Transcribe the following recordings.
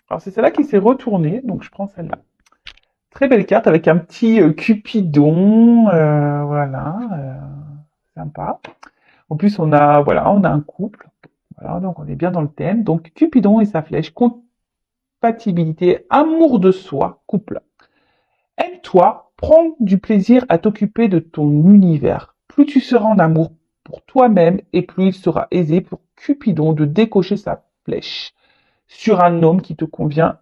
Alors c'est celle-là qui s'est retournée, donc je prends celle-là. Très belle carte avec un petit Cupidon, voilà, sympa. En plus voilà, on a un couple, voilà, donc on est bien dans le thème. Donc Cupidon et sa flèche, compatibilité, amour de soi, couple. Aime-toi, prends du plaisir à t'occuper de ton univers. Plus tu seras en amour pour toi-même et plus il sera aisé pour Cupidon de décocher sa flèche sur un homme qui te convient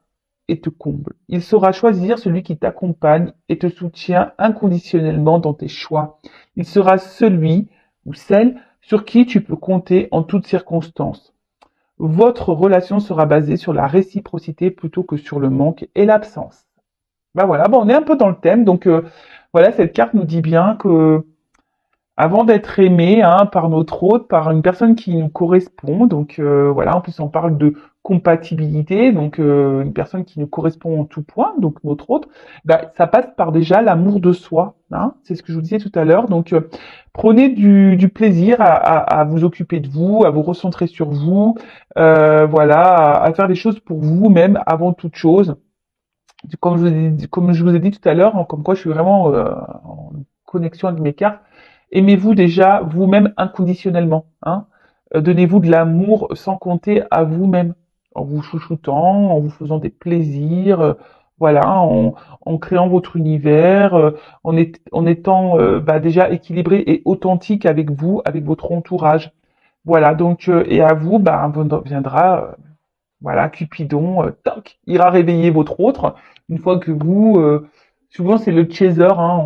et te comble. Il saura choisir celui qui t'accompagne et te soutient inconditionnellement dans tes choix. Il sera celui ou celle sur qui tu peux compter en toutes circonstances. Votre relation sera basée sur la réciprocité plutôt que sur le manque et l'absence. Ben voilà, bon, on est un peu dans le thème, donc voilà, cette carte nous dit bien que avant d'être aimé hein, par notre hôte, par une personne qui nous correspond, donc voilà, en plus on parle de compatibilité, donc une personne qui nous correspond en tout point, donc notre hôte, bah, ça passe par déjà l'amour de soi, hein, c'est ce que je vous disais tout à l'heure, donc prenez du plaisir à vous occuper de vous, à vous recentrer sur vous, voilà, à faire des choses pour vous-même avant toute chose. Comme je vous ai dit tout à l'heure, hein, comme quoi je suis vraiment en connexion avec mes cartes, aimez-vous déjà vous-même inconditionnellement. Hein. Donnez-vous de l'amour sans compter à vous-même, en vous chouchoutant, en vous faisant des plaisirs, voilà, en créant votre univers, en étant bah, déjà équilibré et authentique avec vous, avec votre entourage. Voilà, donc, et à vous, bah, viendra voilà, Cupidon, toc, ira réveiller votre autre. Une fois que vous, souvent c'est le chaser, hein,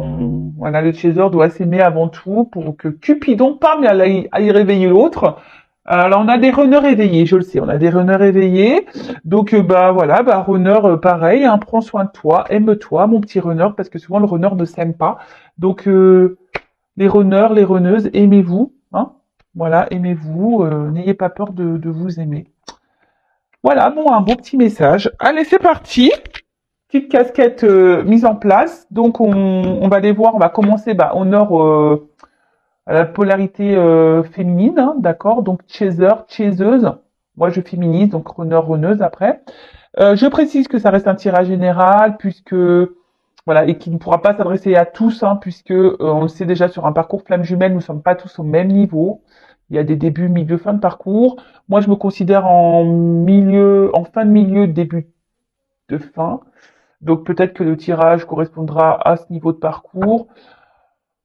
voilà, le chaser doit s'aimer avant tout pour que Cupidon, pam, aille réveiller l'autre. Alors on a des runners éveillés, je le sais, on a des runners éveillés. Donc bah voilà, bah runner pareil, hein, prends soin de toi, aime-toi, mon petit runner, parce que souvent le runner ne s'aime pas. Donc les runners, les runneuses, aimez-vous, hein. Voilà, aimez-vous, n'ayez pas peur de vous aimer. Voilà, bon, un beau petit message. Allez, c'est parti. Petite casquette mise en place. Donc, on va les voir. On va commencer bah, au nord à la polarité féminine, hein, d'accord. Donc, chaser, chaiseuse. Moi, je féminise, donc runner, runneuse après. Je précise que ça reste un tirage général puisque voilà et qui ne pourra pas s'adresser à tous, hein, puisque on le sait déjà sur un parcours flamme jumelle, nous ne sommes pas tous au même niveau. Il y a des débuts, milieu, fin de parcours. Moi, je me considère en milieu, en fin de milieu, début de fin. Donc peut-être que le tirage correspondra à ce niveau de parcours.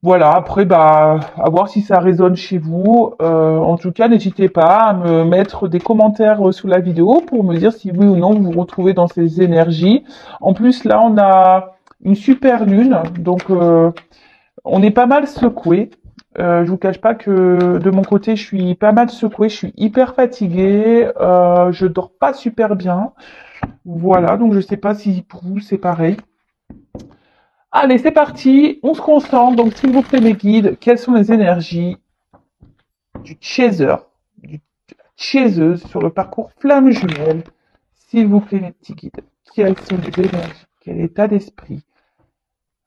Voilà, après, bah, à voir si ça résonne chez vous. En tout cas, n'hésitez pas à me mettre des commentaires sous la vidéo pour me dire si oui ou non vous vous retrouvez dans ces énergies. En plus, là, on a une super lune, donc on est pas mal secoué. Je vous cache pas que de mon côté, je suis pas mal secouée, je suis hyper fatiguée, je dors pas super bien. Voilà, donc je sais pas si pour vous c'est pareil. Allez, c'est parti, on se concentre. Donc, s'il vous plaît, mes guides, quelles sont les énergies du chaser, du chaiseuse sur le parcours flamme jumelle? S'il vous plaît, mes petits guides, quelles sont les énergies? Quel état d'esprit?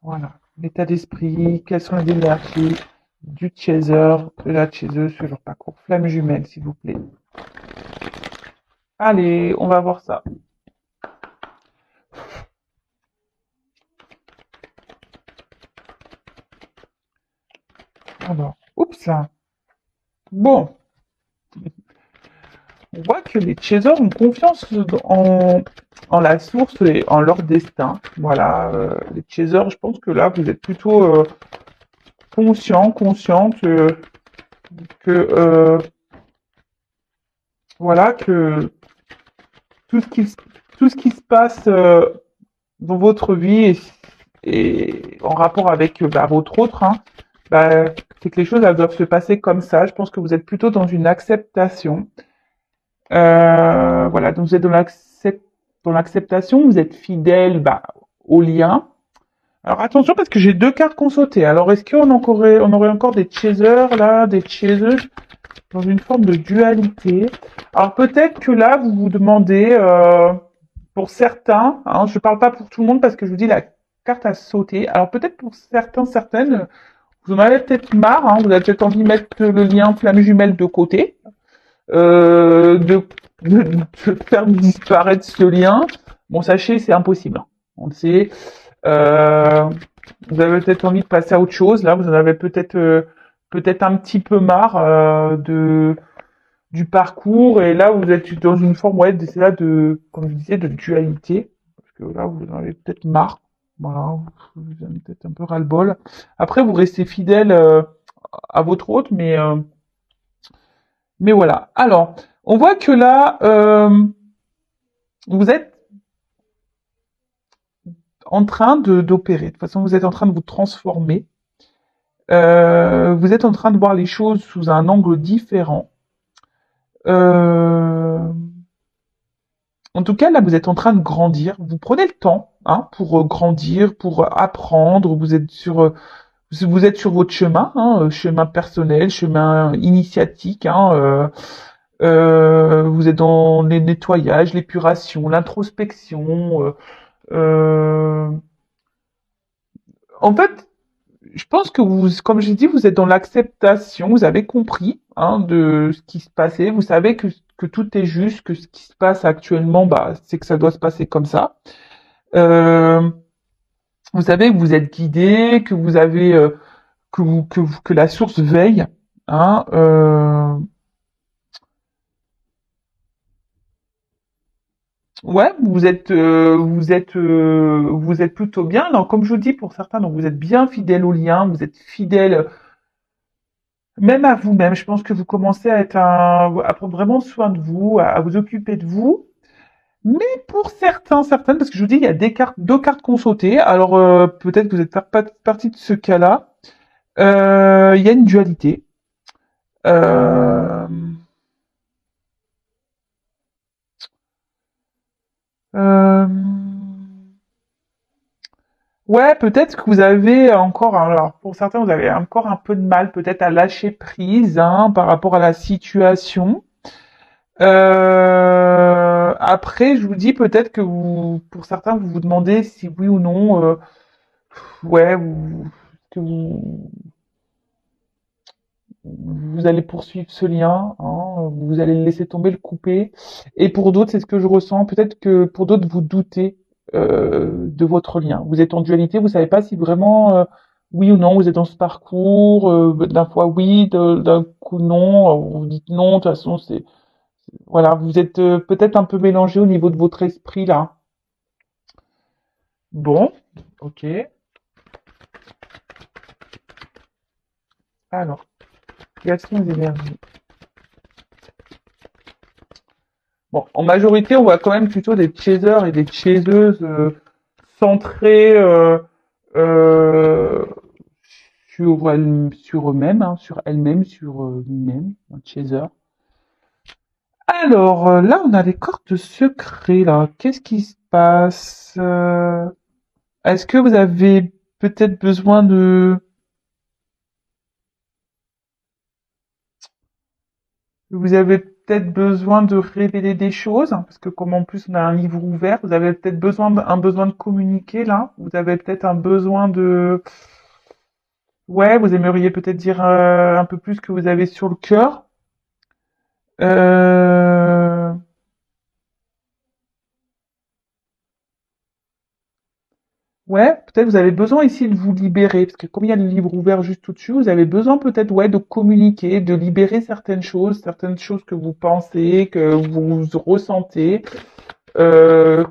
Voilà, l'état d'esprit, quelles sont les énergies du chaser, de la chaiseuse sur le parcours flamme jumelle, s'il vous plaît? Allez, on va voir ça. Alors, oups là. Bon, on voit que les chasers ont confiance en la source et en leur destin. Voilà, les chasers, je pense que là, vous êtes plutôt consciente que voilà, que tout ce qui, tout ce qui se passe dans votre vie est en rapport avec bah, votre autre, hein, bah, c'est que les choses elles doivent se passer comme ça. Je pense que vous êtes plutôt dans une acceptation. Voilà, donc vous êtes dans l'acceptation, vous êtes fidèle bah, au lien. Alors attention parce que j'ai deux cartes qu'on sautait. Alors est-ce on aurait encore des chasers là, des chaseuses dans une forme de dualité? Alors peut-être que là vous vous demandez, pour certains, hein, je parle pas pour tout le monde parce que je vous dis la carte a sauté. Alors peut-être pour certains, certaines, vous en avez peut-être marre, hein, vous avez peut-être envie de mettre le lien flamme jumelle de côté. de faire disparaître ce lien, bon, sachez, c'est impossible. On le sait. Euh, vous avez peut-être envie de passer à autre chose. Là, vous en avez peut-être un petit peu marre du parcours. Et là, vous êtes dans une forme, ouais, c'est là comme je disais, de dualité. Parce que là, vous en avez peut-être marre. Voilà, vous en avez peut-être un peu ras-le-bol. Après, vous restez fidèle à votre hôte, mais voilà. Alors, on voit que là, vous êtes en train d'opérer. De toute façon, vous êtes en train de vous transformer. Vous êtes en train de voir les choses sous un angle différent. Euh, En tout cas, là, vous êtes en train de grandir. Vous prenez le temps, hein, pour grandir, pour apprendre. Vous êtes sur votre chemin, hein, chemin personnel, chemin initiatique. Hein, vous êtes dans les nettoyages, l'épuration, l'introspection. Euh, En fait, je pense que vous, comme j'ai dit, vous êtes dans l'acceptation. Vous avez compris, hein, de ce qui se passait. Vous savez que tout est juste, que ce qui se passe actuellement, bah, c'est que ça doit se passer comme ça. Euh, Vous savez que vous êtes guidé, que vous avez que la source veille. Hein, ouais, vous êtes plutôt bien. Alors, comme je vous dis, pour certains, donc vous êtes bien fidèle au lien, vous êtes fidèle même à vous-même. Je pense que vous commencez à prendre vraiment soin de vous, à vous occuper de vous. Mais pour certaines, parce que je vous dis, il y a deux cartes qu'on sautait. Alors peut-être que vous êtes pas partie de ce cas-là. Il y a une dualité. Euh, euh, ouais, peut-être que vous avez encore, alors pour certains, vous avez encore un peu de mal peut-être à lâcher prise, hein, par rapport à la situation. Après, je vous dis peut-être que pour certains, vous vous demandez si oui ou non, ouais, que vous allez poursuivre ce lien, hein, vous allez le laisser tomber, le couper. Et pour d'autres, c'est ce que je ressens. Peut-être que pour d'autres, vous doutez de votre lien. Vous êtes en dualité, vous savez pas si vraiment oui ou non, vous êtes dans ce parcours. D'un fois oui, d'un coup non. Vous dites non. De toute façon, c'est voilà, vous êtes peut-être un peu mélangé au niveau de votre esprit là. Bon, ok. Alors, quelles sont les énergies? Bon, en majorité, on voit quand même plutôt des chasers et des chaseuses centrés euh, sur eux-mêmes, hein, sur elles-mêmes, sur lui-même, un chaser. Alors, là, on a les cartes secrets, là. Qu'est-ce qui se passe? Est-ce que vous avez peut-être besoin de... Vous avez peut-être besoin de révéler des choses, hein, parce que comme en plus on a un livre ouvert, vous avez peut-être un besoin de communiquer là. Vous avez peut-être un besoin de, ouais, vous aimeriez peut-être dire un peu plus que vous avez sur le cœur. Euh... Ouais, peut-être vous avez besoin ici de vous libérer, parce que comme il y a le livre ouvert juste au-dessus, vous avez besoin peut-être, ouais, de communiquer, de libérer certaines choses que vous pensez, que vous ressentez. Euh,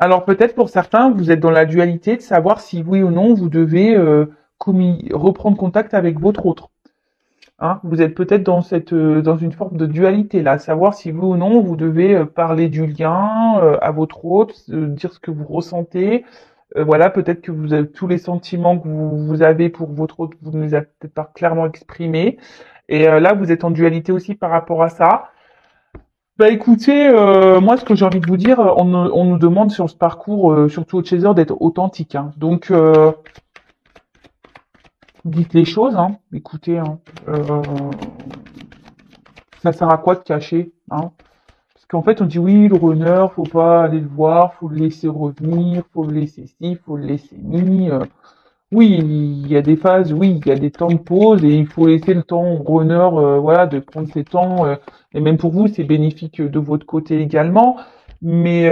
Alors peut-être pour certains, vous êtes dans la dualité de savoir si oui ou non vous devez reprendre contact avec votre autre. Hein, vous êtes peut-être dans une forme de dualité là, savoir si oui ou non vous devez parler du lien à votre autre, dire ce que vous ressentez. Voilà, peut-être que vous avez tous les sentiments que vous avez pour votre autre, vous ne les avez peut-être pas clairement exprimés. Et là, vous êtes en dualité aussi par rapport à ça. Bah écoutez, moi ce que j'ai envie de vous dire, on nous demande sur ce parcours, surtout au Chaser, d'être authentique. Hein. Donc dites les choses, hein. Écoutez, hein. Euh, ça sert à quoi de cacher, hein? Parce qu'en fait on dit oui, le runner, faut pas aller le voir, faut le laisser revenir, faut le laisser ci, faut le laisser ni. Oui, il y a des phases, oui, il y a des temps de pause et il faut laisser le temps au runner, voilà, de prendre ses temps. Et même pour vous, c'est bénéfique de votre côté également. Mais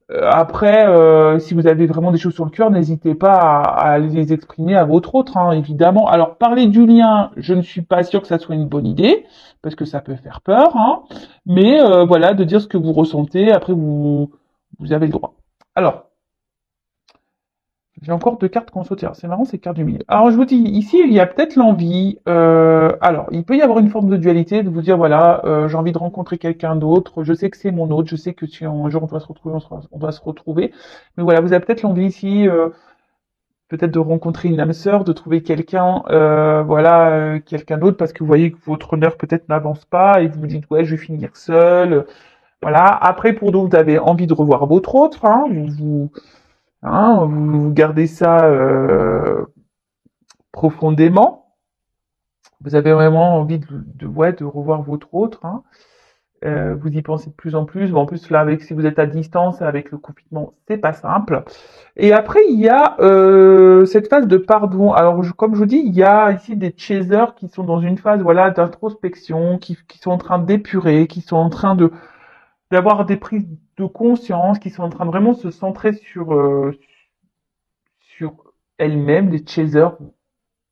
après, si vous avez vraiment des choses sur le cœur, n'hésitez pas à les exprimer à votre autre, hein, évidemment. Alors, parler du lien, je ne suis pas sûre que ça soit une bonne idée, parce que ça peut faire peur, hein. Mais voilà, de dire ce que vous ressentez, après vous avez le droit. Alors, j'ai encore deux cartes qu'on saute. C'est marrant, ces cartes du milieu. Alors, je vous dis, ici, il y a peut-être l'envie. Alors, il peut y avoir une forme de dualité, de vous dire, voilà, j'ai envie de rencontrer quelqu'un d'autre. Je sais que c'est mon autre. Je sais que si un jour on doit se retrouver, on doit se retrouver. Mais voilà, vous avez peut-être l'envie ici, peut-être de rencontrer une âme sœur, de trouver quelqu'un, voilà, quelqu'un d'autre, parce que vous voyez que votre honneur peut-être n'avance pas et vous vous dites, ouais, je vais finir seul. Voilà. Après, pour d'autres, vous avez envie de revoir votre autre. Hein, vous gardez ça profondément. Vous avez vraiment envie ouais, de revoir votre autre. Hein. Vous y pensez de plus en plus. Bon, en plus, là, avec si vous êtes à distance, avec le confinement, c'est pas simple. Et après, il y a cette phase de pardon. Alors, comme je vous dis, il y a ici des chasers qui sont dans une phase, voilà, d'introspection, qui sont en train d'épurer, qui sont en train de d'avoir des prises de conscience, qui sont en train de vraiment se centrer sur elles-mêmes, les chasers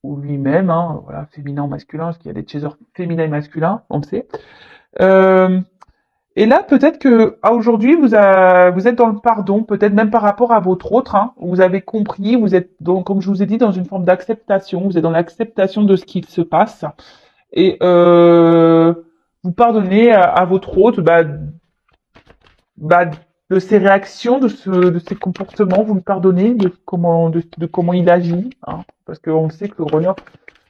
ou lui-même, hein, voilà, féminin ou masculin, parce qu'il y a des chasers féminins et masculins, on le sait. Euh, et là, peut-être que à aujourd'hui, vous êtes dans le pardon, peut-être même par rapport à votre autre. Hein, vous avez compris, vous êtes, donc, comme je vous ai dit, dans une forme d'acceptation. Vous êtes dans l'acceptation de ce qu'il se passe. Et vous pardonnez à votre autre bah, de ses réactions, de ses comportements. Vous lui pardonnez de comment il agit. Hein, parce qu'on sait que le runner,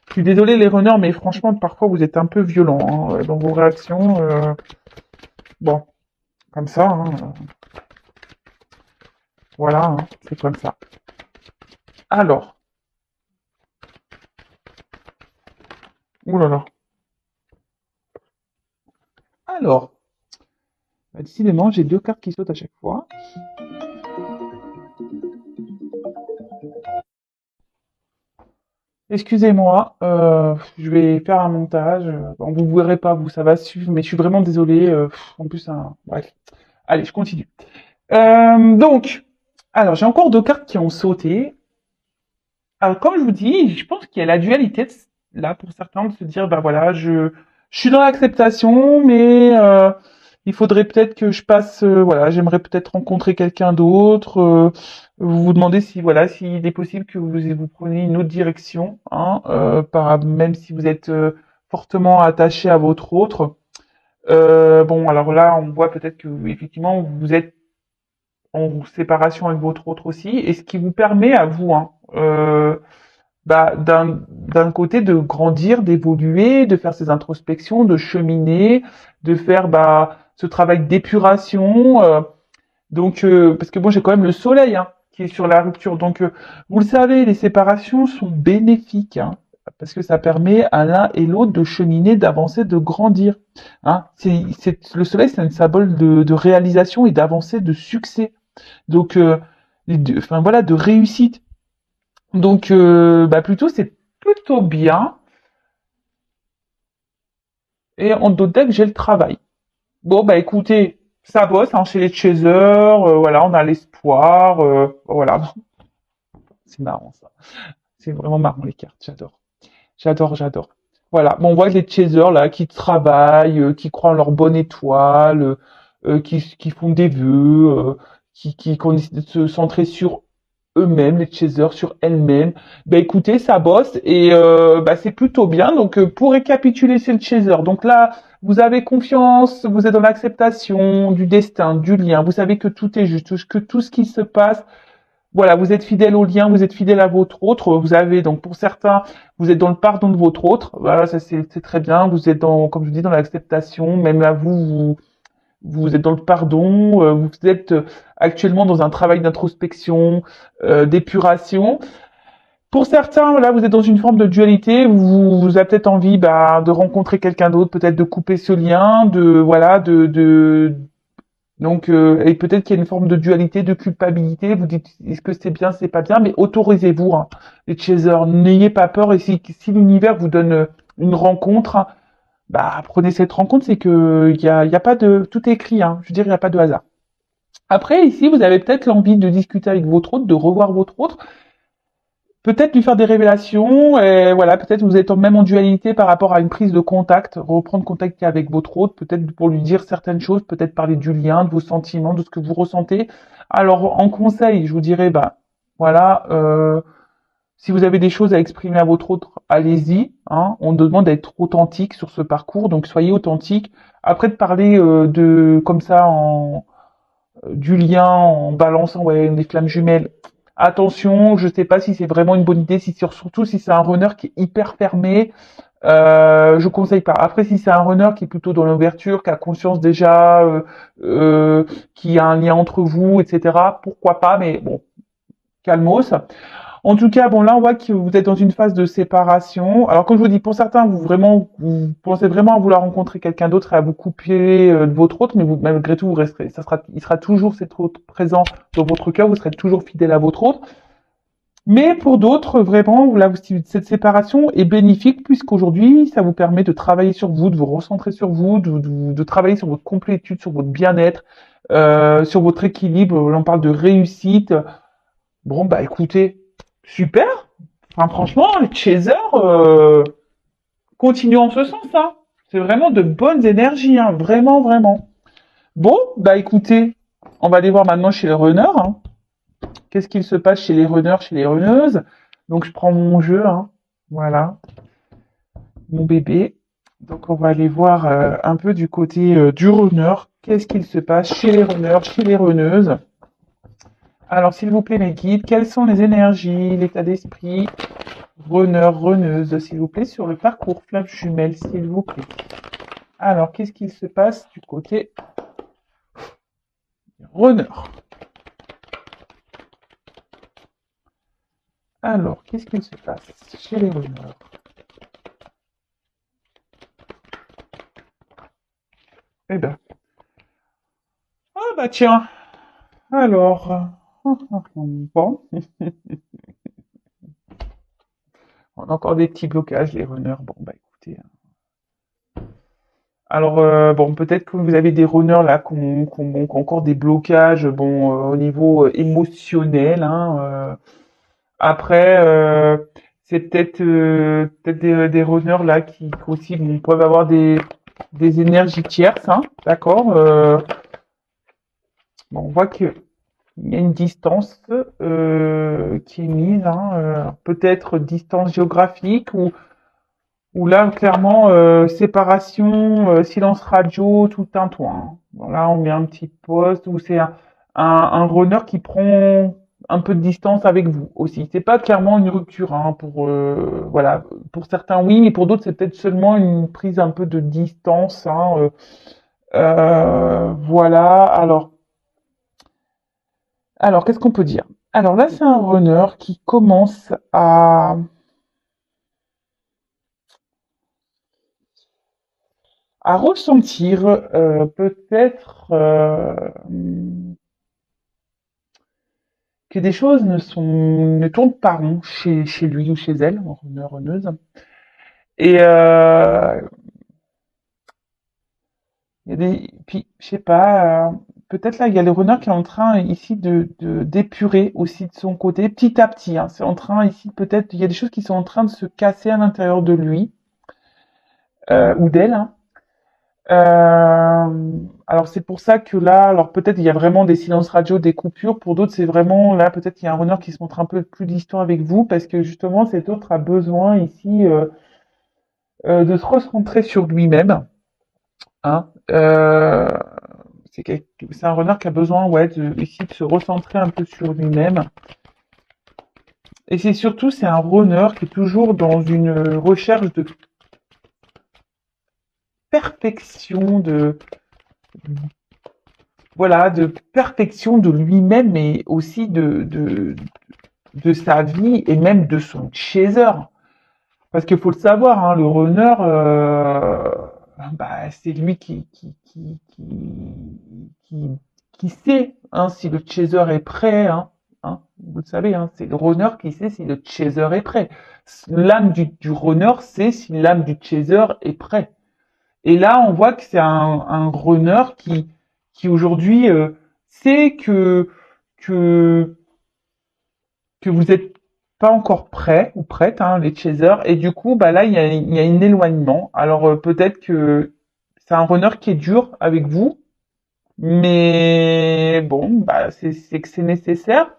je suis désolé les runners, mais franchement, parfois, vous êtes un peu violents hein, dans vos réactions. Bon, comme ça. Hein, voilà, hein, c'est comme ça. Alors, ouh là là. Alors, bah, décidément, j'ai deux cartes qui sautent à chaque fois. Excusez-moi, je vais faire un montage. Bon, vous ne verrez pas, vous, ça va suivre, mais je suis vraiment désolé. En plus, bref. Allez, je continue. Donc, alors, j'ai encore deux cartes qui ont sauté. Alors, comme je vous dis, je pense qu'il y a la dualité là pour certains de se dire, bah voilà, je suis dans l'acceptation, mais il faudrait peut-être que je passe, voilà, j'aimerais peut-être rencontrer quelqu'un d'autre. Vous vous demandez si voilà, s'il est possible que vous preniez une autre direction, hein, même si vous êtes fortement attaché à votre autre. Bon, alors là, on voit peut-être que effectivement vous êtes en séparation avec votre autre aussi, et ce qui vous permet à vous, hein, bah, d'un côté de grandir, d'évoluer, de faire ces introspections, de cheminer, de faire bah, ce travail d'épuration. Donc, parce que moi j'ai quand même le soleil hein, qui est sur la rupture. Donc, vous le savez, les séparations sont bénéfiques. Hein, parce que ça permet à l'un et l'autre de cheminer, d'avancer, de grandir. Hein. Le soleil, c'est un symbole de réalisation et d'avancée, de succès. Donc, enfin voilà, de réussite. Donc, bah plutôt, c'est plutôt bien. Et en d'autres decks, j'ai le travail. Bon, bah écoutez, ça bosse hein, chez les chasers. Voilà, on a l'espoir. Voilà, c'est marrant ça. C'est vraiment marrant les cartes. J'adore. J'adore, j'adore. Voilà. Bon, on voit les chasers là qui travaillent, qui croient en leur bonne étoile, qui font des vœux, qui ont décidé de se centrer sur eux-mêmes, les chasers, sur elles-mêmes. Ben écoutez, ça bosse et bah, c'est plutôt bien. Donc pour récapituler, c'est le chaser. Donc là, vous avez confiance, vous êtes dans l'acceptation du destin, du lien. Vous savez que tout est juste, que tout ce qui se passe, voilà, vous êtes fidèle au lien, vous êtes fidèle à votre autre. Vous avez donc pour certains, vous êtes dans le pardon de votre autre. Voilà, ça c'est très bien. Vous êtes dans, comme je dis, dans l'acceptation. Même à vous êtes dans le pardon, vous êtes actuellement dans un travail d'introspection, d'épuration. Pour certains, là, vous êtes dans une forme de dualité, vous avez peut-être envie bah, de rencontrer quelqu'un d'autre, peut-être de couper ce lien, de voilà, Donc, et peut-être qu'il y a une forme de dualité, de culpabilité. Vous dites, est-ce que c'est bien, c'est pas bien, mais autorisez-vous, hein, les chasers. N'ayez pas peur. Et si l'univers vous donne une rencontre, hein, bah, prenez cette rencontre. C'est que il y a pas de, tout est écrit, hein. Je veux dire, il n'y a pas de hasard. Après, ici, vous avez peut-être l'envie de discuter avec votre hôte, de revoir votre hôte, peut-être lui faire des révélations, et voilà, peut-être vous êtes même en dualité par rapport à une prise de contact, reprendre contact avec votre hôte, peut-être pour lui dire certaines choses, peut-être parler du lien, de vos sentiments, de ce que vous ressentez. Alors, en conseil, je vous dirais, bah, voilà, si vous avez des choses à exprimer à votre hôte, allez-y, hein. On demande d'être authentique sur ce parcours, donc soyez authentique. Après, de parler de comme ça du lien en balançant ouais, des flammes jumelles. Attention, je sais pas si c'est vraiment une bonne idée, si surtout si c'est un runner qui est hyper fermé, je conseille pas. Après, si c'est un runner qui est plutôt dans l'ouverture, qui a conscience déjà, qui a un lien entre vous, etc., pourquoi pas, mais bon, calmos. En tout cas, bon là, on voit que vous êtes dans une phase de séparation. Alors, comme je vous dis, pour certains, vous pensez vraiment à vouloir rencontrer quelqu'un d'autre et à vous couper de votre autre, mais vous, malgré tout, vous resterez, il sera toujours cet autre présent dans votre cœur, vous serez toujours fidèle à votre autre. Mais pour d'autres, vraiment, là, cette séparation est bénéfique puisqu'aujourd'hui, ça vous permet de travailler sur vous, de vous recentrer sur vous, de travailler sur votre complétude, sur votre bien-être, sur votre équilibre. Là, on parle de réussite. Bon, bah écoutez, super. Enfin, franchement, les chasers, continuent en ce sens, hein. C'est vraiment de bonnes énergies, hein. Vraiment, vraiment. Bon, bah écoutez, on va aller voir maintenant chez les runners, hein. Qu'est-ce qu'il se passe chez les runners, chez les runneuses? Donc, je prends mon jeu, hein. Voilà, mon bébé. Donc, on va aller voir un peu du côté du runner. Qu'est-ce qu'il se passe chez les runners, chez les runneuses? Alors, s'il vous plaît, mes guides, quelles sont les énergies, l'état d'esprit, runner, runneuse, s'il vous plaît, sur le parcours flamme jumelle, s'il vous plaît. Alors, qu'est-ce qu'il se passe du côté runner? Alors, qu'est-ce qu'il se passe chez les runners? Eh ben, ah bah tiens, alors, bon, on a encore des petits blocages, les runners. Bon, bah écoutez. Alors, bon, peut-être que vous avez des runners là qui ont encore des blocages, bon, au niveau émotionnel, hein. Après, c'est peut-être des runners là qui aussi bon, peuvent avoir des énergies tierces, hein, d'accord. Bon, on voit que il y a une distance qui est mise, hein, peut-être distance géographique ou là clairement séparation, silence radio, tout un toit, hein. Bon, là on met un petit poste où c'est un runner qui prend un peu de distance avec vous aussi. C'est pas clairement une rupture, hein, pour voilà, pour certains oui, mais pour d'autres c'est peut-être seulement une prise un peu de distance, hein, voilà. Alors, qu'est-ce qu'on peut dire? Alors là, c'est un runner qui commence à ressentir peut-être que des choses ne tournent pas rond chez lui ou chez elle, en runner, runneuse. Et il y a puis, je sais pas, peut-être là, il y a le runner qui est en train ici d'épurer aussi de son côté, petit à petit, hein. C'est en train ici, peut-être, il y a des choses qui sont en train de se casser à l'intérieur de lui ou d'elle, hein. Alors c'est pour ça que là, alors peut-être il y a vraiment des silences radio, des coupures. Pour d'autres, c'est vraiment là, peut-être il y a un runner qui se montre un peu plus distant avec vous parce que justement cet autre a besoin ici de se recentrer sur lui-même, hein. C'est un runner qui a besoin, ouais, ici de se recentrer un peu sur lui-même. Et c'est surtout, c'est un runner qui est toujours dans une recherche de perfection, voilà, de perfection de lui-même, mais aussi de sa vie et même de son chaser. Parce qu'il faut le savoir, hein, le runner, bah, c'est lui qui qui sait hein, si le chaser est prêt. Hein, vous le savez, hein, c'est le runner qui sait si le chaser est prêt. L'âme du runner sait si l'âme du chaser est prêt. Et là, on voit que c'est un runner qui aujourd'hui sait que que vous êtes pas encore prêt ou prête, hein, les chasers, et du coup, bah là, il y a un éloignement. Alors peut-être que c'est un runner qui est dur avec vous, mais bon, bah c'est que c'est nécessaire.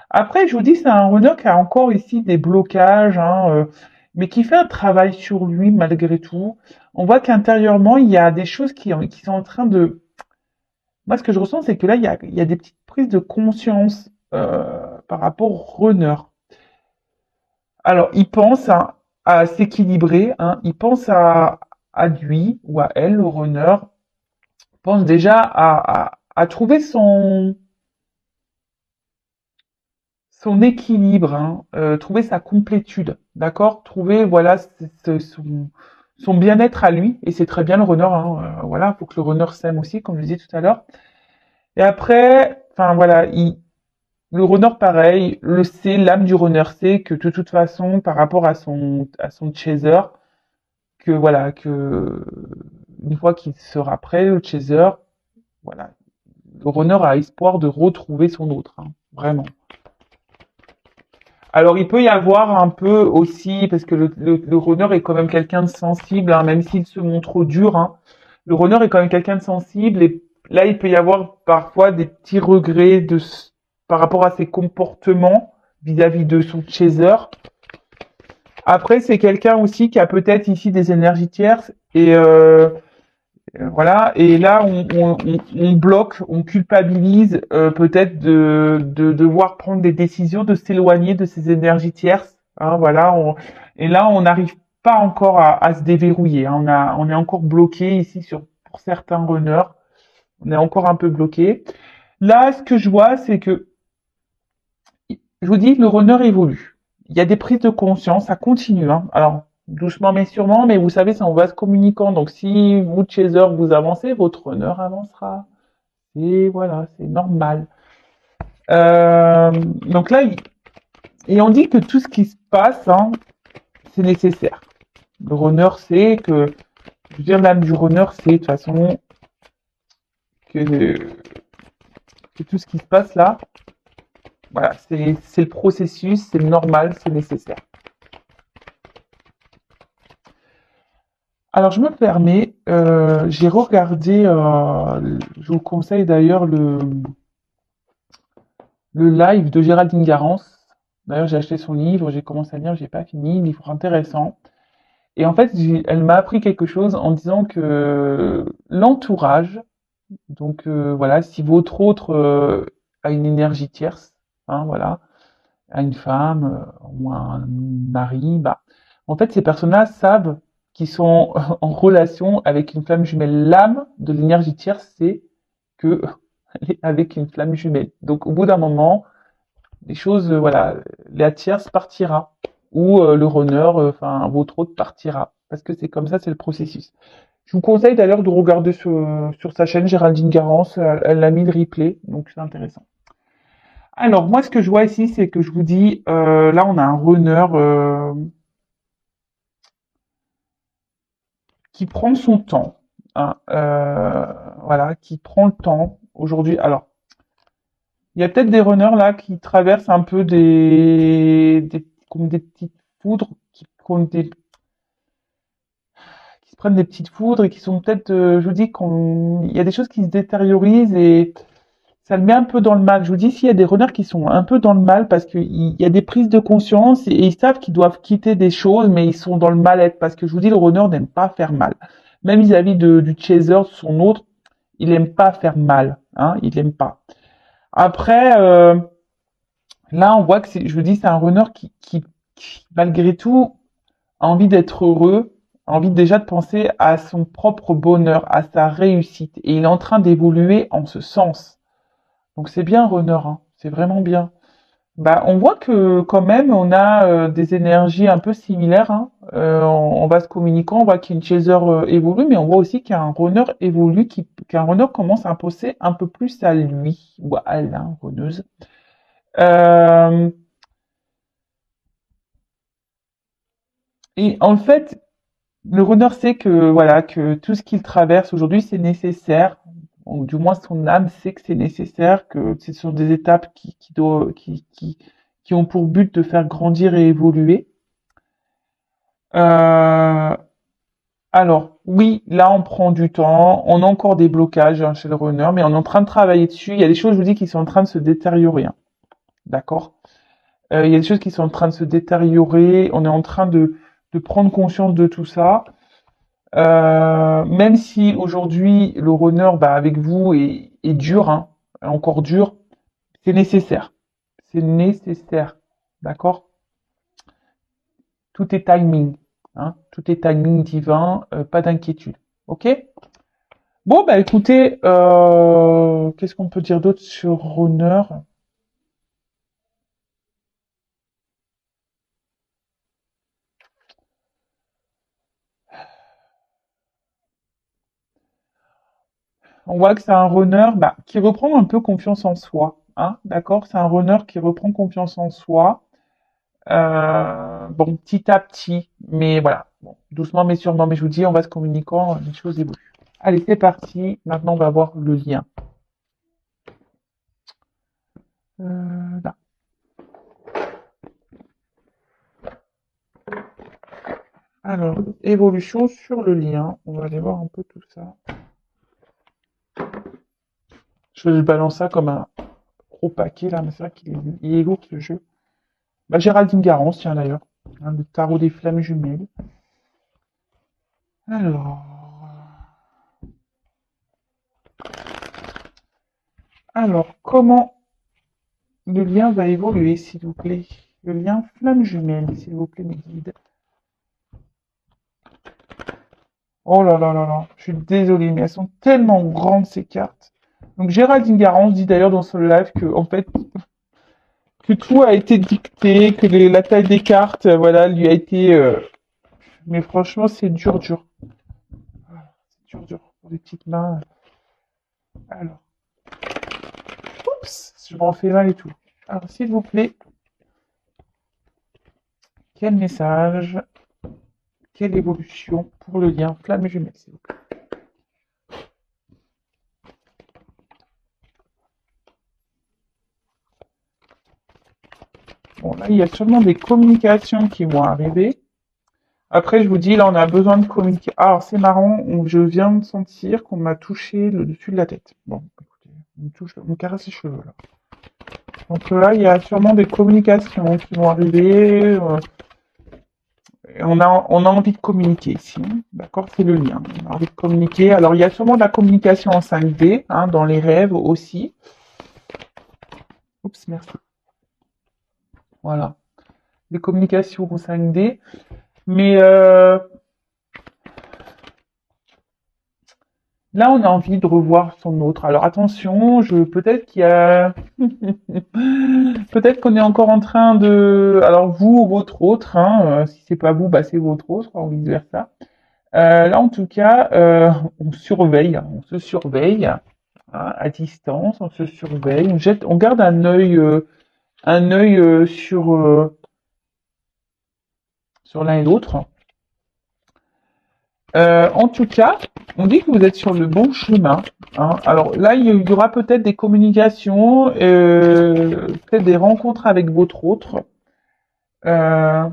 Après, je vous dis, c'est un runner qui a encore ici des blocages, hein, mais qui fait un travail sur lui malgré tout. On voit qu'intérieurement, il y a des choses qui sont en train de... Moi, ce que je ressens, c'est que là, il y a des petites prises de conscience par rapport au runner. Alors, il pense à s'équilibrer, hein, il pense à lui ou à elle, le runner, pense déjà à trouver son équilibre, hein, trouver sa complétude, d'accord? Trouver, voilà, son bien-être à lui, et c'est très bien le runner, hein, voilà, faut que le runner s'aime aussi, comme je disais tout à l'heure. Et après, enfin voilà, le runner pareil, le sait, l'âme du runner sait que de toute façon, par rapport à son chaser, que voilà, que une fois qu'il sera prêt, le chaser, voilà, le runner a espoir de retrouver son autre, hein, vraiment. Alors, il peut y avoir un peu aussi, parce que le runner est quand même quelqu'un de sensible, hein, même s'il se montre dur, hein, le runner est quand même quelqu'un de sensible, et là, il peut y avoir parfois des petits regrets par rapport à ses comportements vis-à-vis de son chaser. Après, c'est quelqu'un aussi qui a peut-être ici des énergies tierces, et voilà, et là on bloque, on culpabilise peut-être de devoir prendre des décisions, de s'éloigner de ces énergies tierces. Hein, voilà, et là on n'arrive pas encore à se déverrouiller. Hein, on est encore bloqué ici pour certains runners. On est encore un peu bloqué. Là, ce que je vois, c'est que je vous dis, le runner évolue. Il y a des prises de conscience, ça continue. Hein. Alors, doucement mais sûrement, mais vous savez, c'est en vase communicant. Donc, si vous, chaser, vous avancez, votre runner avancera. Et voilà, c'est normal. Donc là, et on dit que tout ce qui se passe, hein, c'est nécessaire. Le runner sait que, je veux dire, l'âme du runner sait de toute façon que tout ce qui se passe là, voilà, c'est le processus, c'est normal, c'est nécessaire. Alors, je me permets, j'ai regardé, je vous conseille d'ailleurs le live de Géraldine Garance. D'ailleurs, j'ai acheté son livre, j'ai commencé à lire, j'ai pas fini, livre intéressant. Et en fait, elle m'a appris quelque chose en disant que l'entourage, donc voilà, si votre autre a une énergie tierce, hein, voilà, à une femme ou un mari, bah, en fait, ces personnes-là savent qu'ils sont en relation avec une flamme jumelle. L'âme de l'énergie tierce, c'est que elle est avec une flamme jumelle. Donc, au bout d'un moment, les choses, voilà, la tierce partira ou le runner, enfin, votre autre partira. Parce que c'est comme ça, c'est le processus. Je vous conseille d'ailleurs de regarder sur sa chaîne Géraldine Garance, elle a mis le replay, donc c'est intéressant. Alors, moi, ce que je vois ici, c'est que je vous dis, là, on a un runner qui prend son temps, hein, voilà, qui prend le temps aujourd'hui. Alors, il y a peut-être des runners là qui traversent un peu comme des petites foudres, qui se prennent des petites foudres et qui sont peut-être, je vous dis, il y a des choses qui se détériorisent et ça le met un peu dans le mal. Je vous dis, s'il y a des runners qui sont un peu dans le mal parce qu'il y a des prises de conscience et ils savent qu'ils doivent quitter des choses, mais ils sont dans le mal-être parce que je vous dis, le runner n'aime pas faire mal. Même vis-à-vis du chaser, de son autre, il aime pas faire mal. Hein, il aime pas. Après, là, on voit que je vous dis, c'est un runner qui, malgré tout, a envie d'être heureux, a envie déjà de penser à son propre bonheur, à sa réussite. Et il est en train d'évoluer en ce sens. Donc c'est bien, runner, hein, c'est vraiment bien. Bah, on voit que quand même on a des énergies un peu similaires, hein. En vase communicant, on voit qu'il y a une chaser évolue, mais on voit aussi qu'il y a un runner évolue, qu'un runner commence à imposer un peu plus à lui ou à elle, hein, runneuse. Euh, et en fait, le runner sait que voilà que tout ce qu'il traverse aujourd'hui c'est nécessaire, ou du moins son âme sait que c'est nécessaire, que ce sont des étapes qui ont pour but de faire grandir et évoluer. Euh, alors oui, là on prend du temps, on a encore des blocages hein, chez le runner, mais on est en train de travailler dessus. Il y a des choses, je vous dis, qui sont en train de se détériorer, hein, d'accord? Il y a des choses qui sont en train de se détériorer. On est en train de prendre conscience de tout ça. Même si aujourd'hui le runner bah, avec vous est dur, hein, encore dur, c'est nécessaire. C'est nécessaire. D'accord? Tout est timing. Hein, tout est timing divin, pas d'inquiétude. Ok? Bon, bah écoutez, qu'est-ce qu'on peut dire d'autre sur runner? On voit que c'est un runner bah, qui reprend un peu confiance en soi. Hein, d'accord? C'est un runner qui reprend confiance en soi. Bon, petit à petit, mais voilà, bon, doucement mais sûrement. Mais je vous dis, on va se communiquant, les choses évoluent. Allez, c'est parti. Maintenant, on va voir le lien. Là. Alors, évolution sur le lien. On va aller voir un peu tout ça. Je balance ça comme un gros paquet là, mais c'est vrai qu'il est lourd ce jeu. Bah, Géraldine Garance, tiens d'ailleurs. Hein, le tarot des flammes jumelles. Alors, comment le lien va évoluer, s'il vous plaît? Le lien flamme jumelle, s'il vous plaît, mes guides. Oh là là là là, je suis désolée, mais elles sont tellement grandes ces cartes. Donc Géraldine Garance dit d'ailleurs dans son live que en fait que tout a été dicté, que la taille des cartes, voilà, lui a été. Mais franchement, c'est dur, dur. Voilà, c'est dur, dur pour les petites mains. Alors, oups, je m'en fais mal et tout. Alors, s'il vous plaît, quel message, quelle évolution pour le lien flamme jumelle, s'il vous plaît. Bon, là, il y a sûrement des communications qui vont arriver. Après, je vous dis, là, on a besoin de communiquer. Ah, alors, c'est marrant, je viens de sentir qu'on m'a touché le dessus de la tête. Bon, écoutez, on me caresse les cheveux, là. Donc là, il y a sûrement des communications qui vont arriver. On a envie de communiquer ici, hein. D'accord? C'est le lien. On a envie de communiquer. Alors, il y a sûrement de la communication en 5D, hein, dans les rêves aussi. Oups, merci. Voilà. Des communications en 5D. Mais là, on a envie de revoir son autre. Alors attention, peut-être qu'il y a, peut-être qu'on est encore en train de, alors vous ou votre autre, hein, si c'est pas vous, bah c'est votre autre, ou vice versa. Là, en tout cas, on surveille, hein, on se surveille hein, à distance, on se surveille, on garde un œil sur l'un et l'autre. En tout cas, on dit que vous êtes sur le bon chemin. Hein. Alors là, il y aura peut-être des communications, peut-être des rencontres avec votre autre. Euh,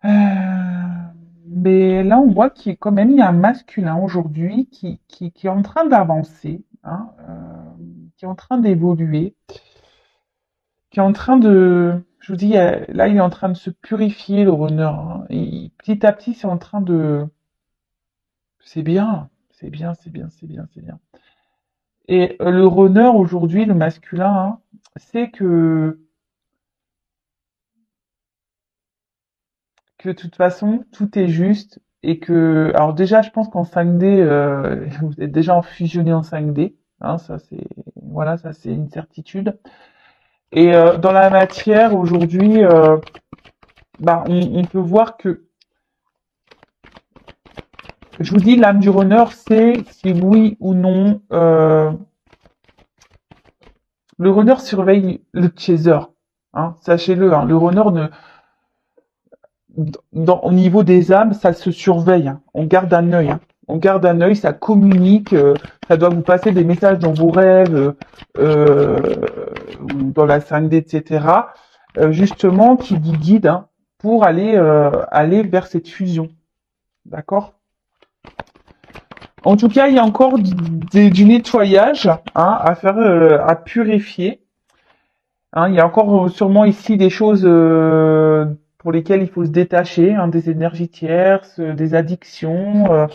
euh, mais là, on voit qu'il y a quand même il y a un masculin aujourd'hui qui est en train d'avancer, hein, qui est en train d'évoluer, qui est en train de... Je vous dis, là, il est en train de se purifier, le runner. Hein. Petit à petit, c'est en train de... C'est bien, c'est bien, c'est bien, c'est bien, c'est bien. Et le runner aujourd'hui, le masculin, hein, c'est que de toute façon, tout est juste et que, alors déjà, je pense qu'en 5D, vous êtes déjà en fusionné en 5D, Hein, ça c'est voilà, ça c'est une certitude. Et dans la matière aujourd'hui, on peut voir que, je vous dis, l'âme du runner, c'est si oui ou non le runner surveille le chaser. Hein, sachez-le, hein, le runner ne au niveau des âmes, ça se surveille. Hein. On garde un œil. Hein. On garde un œil, ça communique, ça doit vous passer des messages dans vos rêves, ou dans la 5D, etc. Justement, qui vous guide hein, pour aller vers cette fusion. D'accord? En tout cas, il y a encore du nettoyage hein, à faire, à purifier. Hein, il y a encore sûrement ici des choses pour lesquelles il faut se détacher, hein, des énergies tierces, des addictions,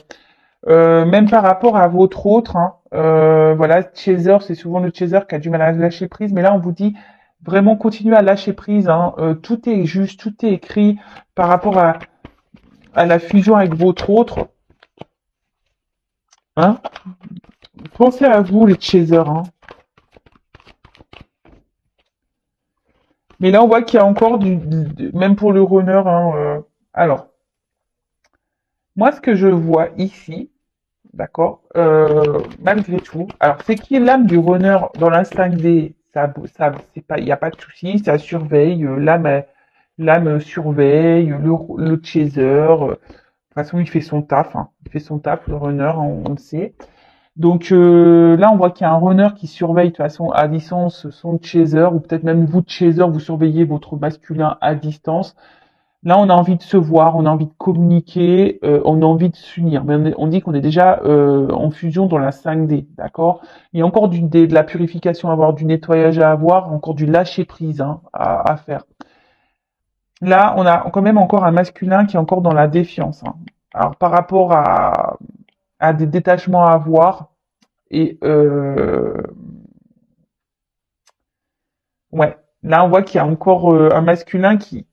même par rapport à votre autre. Hein, voilà, chaser, c'est souvent le chaser qui a du mal à lâcher prise, mais là on vous dit vraiment continuez à lâcher prise. Hein, tout est juste, tout est écrit par rapport à la fusion avec votre autre. Hein, pensez à vous les chasers. Hein. Mais là, on voit qu'il y a encore même pour le runner. Hein, alors, moi, ce que je vois ici, d'accord, malgré tout, alors c'est qui est l'âme du runner dans la 5D, c'est pas, il n'y a pas de souci, ça surveille, l'âme surveille, le chaser, de toute façon, il fait son taf, hein, il fait son taf, le runner, on le sait. Donc là, on voit qu'il y a un runner qui surveille de toute façon à distance son chaser, ou peut-être même vous, chaser, vous surveillez votre masculin à distance. Là, on a envie de se voir, on a envie de communiquer, on a envie de s'unir. Mais on dit qu'on est déjà en fusion dans la 5D, d'accord? Il y a encore de la purification à avoir, du nettoyage à avoir, encore du lâcher prise hein, à faire. Là, on a quand même encore un masculin qui est encore dans la défiance. Hein. Alors, par rapport à des détachements à avoir, et ouais, là, on voit qu'il y a encore un masculin qui,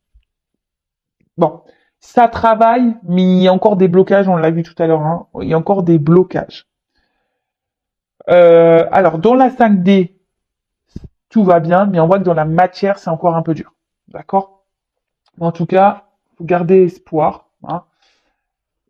bon, ça travaille, mais il y a encore des blocages, on l'a vu tout à l'heure, hein, il y a encore des blocages. Alors, dans la 5D, tout va bien, mais on voit que dans la matière, c'est encore un peu dur. D'accord? En tout cas, faut garder espoir. Hein.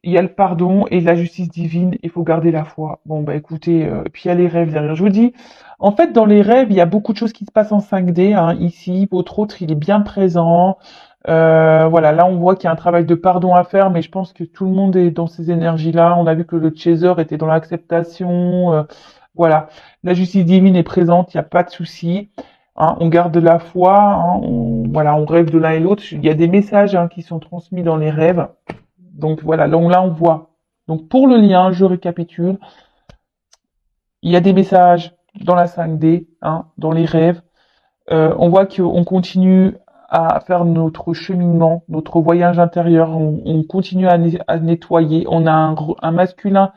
Il y a le pardon et la justice divine, il faut garder la foi. Bon, bah écoutez, puis il y a les rêves derrière. Je vous dis, en fait, dans les rêves, il y a beaucoup de choses qui se passent en 5D. Hein. Ici, votre autre, il est bien présent. Voilà, là, on voit qu'il y a un travail de pardon à faire, mais je pense que tout le monde est dans ces énergies-là. On a vu que le chaser était dans l'acceptation. Voilà, la justice divine est présente, il n'y a pas de souci. Hein, on garde la foi, hein, voilà, on rêve de l'un et l'autre. Il y a des messages hein, qui sont transmis dans les rêves. Donc voilà, là on voit. Donc pour le lien, je récapitule. Il y a des messages dans la 5D, hein, dans les rêves. On voit qu'on continue à faire notre cheminement, notre voyage intérieur. On continue à nettoyer. On a un masculin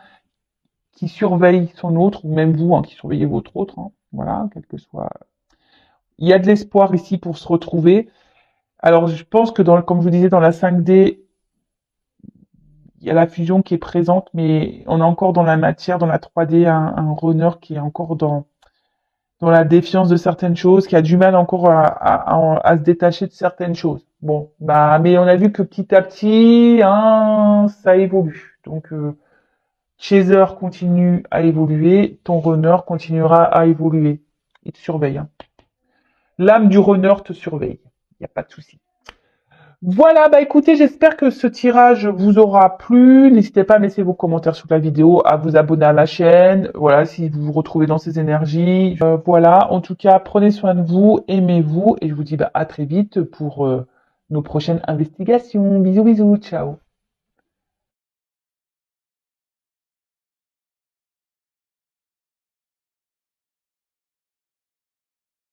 qui surveille son autre, ou même vous, hein, qui surveillez votre autre. Hein, voilà, quel que soit. Il y a de l'espoir ici pour se retrouver. Alors je pense que comme je vous disais, dans la 5D, il y a la fusion qui est présente, mais on est encore dans la matière, dans la 3D, un runner qui est encore dans la défiance de certaines choses, qui a du mal encore à se détacher de certaines choses. Bon, mais on a vu que petit à petit, hein, ça évolue. Donc, Chaser continue à évoluer, ton runner continuera à évoluer. Il te surveille. Hein. L'âme du runner te surveille. Il n'y a pas de souci. Voilà, écoutez, j'espère que ce tirage vous aura plu. N'hésitez pas à laisser vos commentaires sous la vidéo, à vous abonner à la chaîne. Voilà, si vous vous retrouvez dans ces énergies. Voilà, en tout cas, prenez soin de vous, aimez-vous, et je vous dis à très vite pour nos prochaines investigations. Bisous, bisous, ciao.